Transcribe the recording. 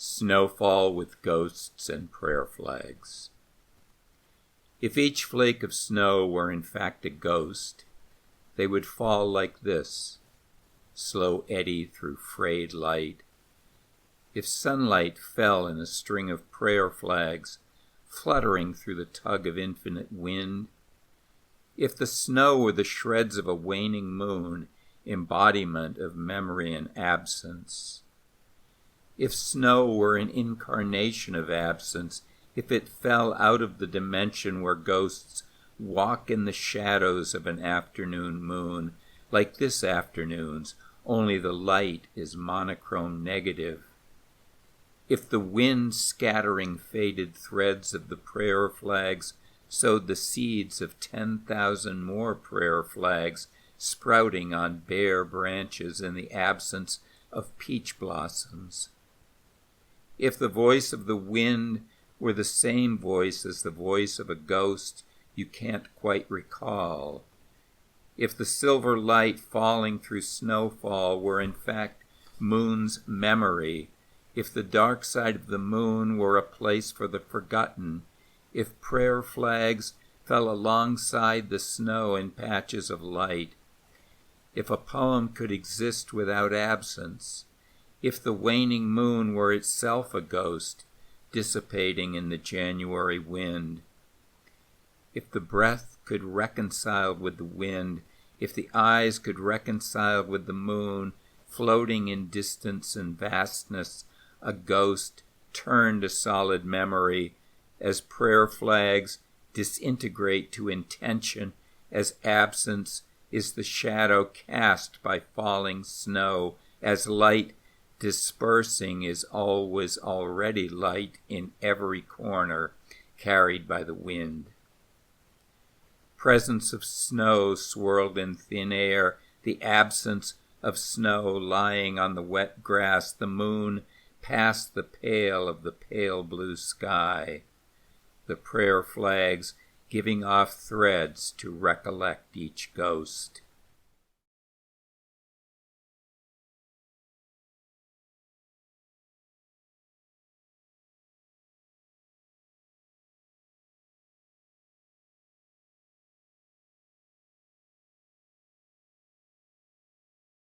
Snowfall with ghosts and prayer flags. If each flake of snow were in fact a ghost, they would fall like this, slow eddy through frayed light. If sunlight fell in a string of prayer flags, fluttering through the tug of infinite wind, if the snow were the shreds of a waning moon, embodiment of memory and absence, if snow were an incarnation of absence, if it fell out of the dimension where ghosts walk in the shadows of an afternoon moon, like this afternoon's, only the light is monochrome negative. If the wind scattering faded threads of the prayer flags sowed the seeds of 10,000 more prayer flags sprouting on bare branches in the absence of peach blossoms. If the voice of the wind were the same voice as the voice of a ghost you can't quite recall, if the silver light falling through snowfall were in fact moon's memory, if the dark side of the moon were a place for the forgotten, if prayer flags fell alongside the snow in patches of light, if a poem could exist without absence, if the waning moon were itself a ghost, dissipating in the January wind, if the breath could reconcile with the wind, if the eyes could reconcile with the moon, floating in distance and vastness, a ghost turned to solid memory, as prayer flags disintegrate to intention, as absence is the shadow cast by falling snow, as light dispersing is always already light in every corner, carried by the wind. Presence of snow swirled in thin air, the absence of snow lying on the wet grass, the moon past the pale of the pale blue sky, the prayer flags giving off threads to recollect each ghost.